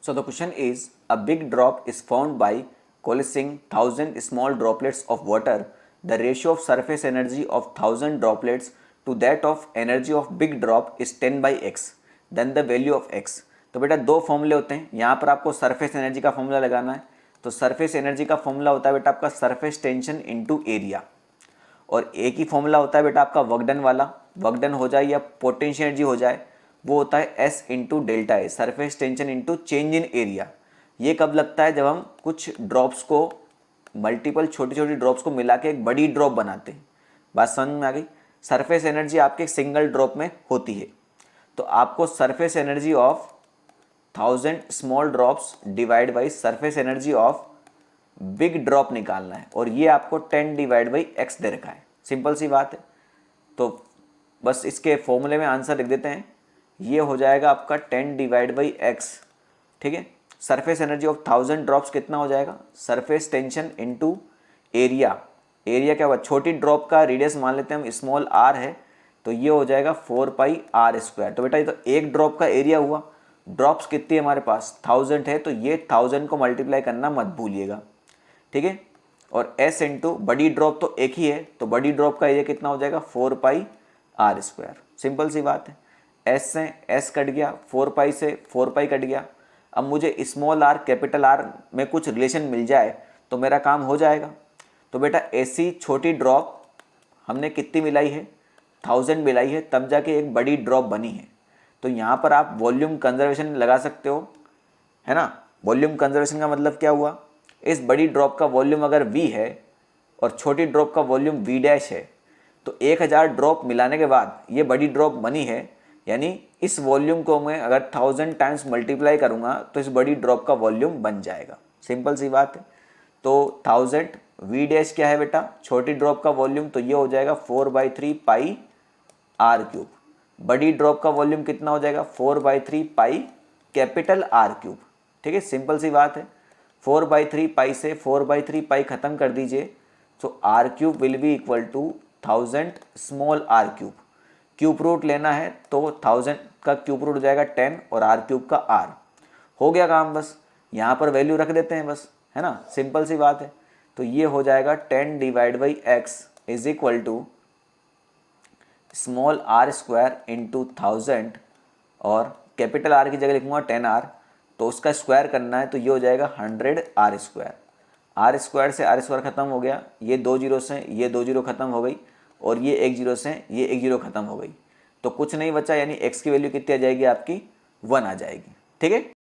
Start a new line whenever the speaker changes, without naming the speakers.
So the question is, a big drop is formed by coalescing 1000 small droplets of water. The ratio of surface energy of 1000 droplets to that of energy of big drop is 10 by x. Then the value of x. तो बेटा दो फॉर्मूले होते हैं, यहाँ पर आपको surface energy का फॉर्मूला लगाना है. तो सरफेस एनर्जी का फॉर्मूला होता है बेटा आपका सरफेस टेंशन इनटू एरिया, और एक ही फॉर्मूला होता है बेटा आपका वर्क डन वाला. वर्क डन हो जाए या पोटेंशियल एनर्जी हो जाए, वो होता है S into delta A, surface tension into change in area. ये कब लगता है? जब हम कुछ ड्रॉप्स को, मल्टीपल छोटी छोटी ड्रॉप्स को मिला के एक बड़ी ड्रॉप बनाते हैं. बात समझ में आ गई? सरफेस एनर्जी आपके सिंगल ड्रॉप में होती है, तो आपको surface energy of 1000 small drops divide by surface energy of big drop निकालना है, और ये आपको 10 डिवाइड बाई एक्स दे रखा है. सिंपल सी बात है. तो बस इसके फॉर्मूले में आंसर लिख देते हैं. ये हो जाएगा आपका 10 डिवाइड बाई एक्स. ठीक है. सरफेस एनर्जी ऑफ 1000 ड्रॉप्स कितना हो जाएगा? Surface tension into area. Area क्या हुआ? छोटी ड्रॉप का रेडियस मान लेते हैं हम, स्मॉल आर है, तो ये हो जाएगा 4 पाई आर स्क्वायर. तो बेटा ये तो एक ड्रॉप का एरिया हुआ. ड्रॉप्स कितनी है हमारे पास? 1000 है, तो ये 1000 को मल्टीप्लाई करना मत भूलिएगा. ठीक है. और एस इंटू बड़ी ड्रॉप तो एक ही है, तो बड़ी ड्रॉप का एरिया कितना हो जाएगा? 4 पाई आर स्क्वायर. सिंपल सी बात है. एस से एस कट गया, 4 पाई से 4 पाई कट गया. अब मुझे स्मॉल आर कैपिटल आर में कुछ रिलेशन मिल जाए तो मेरा काम हो जाएगा. तो बेटा ऐसी छोटी ड्रॉप हमने कितनी मिलाई है? 1000 मिलाई है, तब जाके एक बड़ी ड्रॉप बनी है. तो यहाँ पर आप वॉल्यूम कंजर्वेशन लगा सकते हो, है ना. वॉल्यूम कंजर्वेशन का मतलब क्या हुआ? इस बड़ी ड्रॉप का वॉल्यूम अगर V है और छोटी ड्रॉप का वॉल्यूम V डैश है, तो 1000 ड्रॉप मिलाने के बाद ये बड़ी ड्रॉप बनी है. यानी इस वॉल्यूम को मैं अगर 1000 टाइम्स मल्टीप्लाई करूँगा तो इस बड़ी ड्रॉप का वॉल्यूम बन जाएगा. सिंपल सी बात है. तो 1000 V डैश क्या है बेटा? छोटी ड्रॉप का वॉल्यूम, तो ये हो जाएगा 4/3 पाई आर क्यूब. बड़ी ड्रॉप का वॉल्यूम कितना हो जाएगा? 4/3 पाई कैपिटल आर क्यूब. ठीक है. सिंपल सी बात है. 4/3 पाई से 4/3 पाई खत्म कर दीजिए, तो R cube will be equal to 1000 small R cube. Cube root लेना है तो 1000 का क्यूब रूट हो जाएगा 10 और आर क्यूब का आर. हो गया काम. बस यहाँ पर वैल्यू रख देते हैं बस, है ना. सिंपल सी बात है. तो ये हो जाएगा 10 divide by X is equal to small R square into 1000, और कैपिटल आर की जगह लिखूंगा 10R, तो उसका स्क्वायर करना है, तो ये हो जाएगा 100 आर स्क्वायर. आर स्क्वायर से आर स्क्वायर खत्म हो गया, ये 2 जीरो से ये 2 जीरो खत्म हो गई, और ये 1 जीरो से ये 1 जीरो खत्म हो गई. तो कुछ नहीं बचा, यानी x की वैल्यू कितनी आ जाएगी? आपकी 1 आ जाएगी. ठीक है.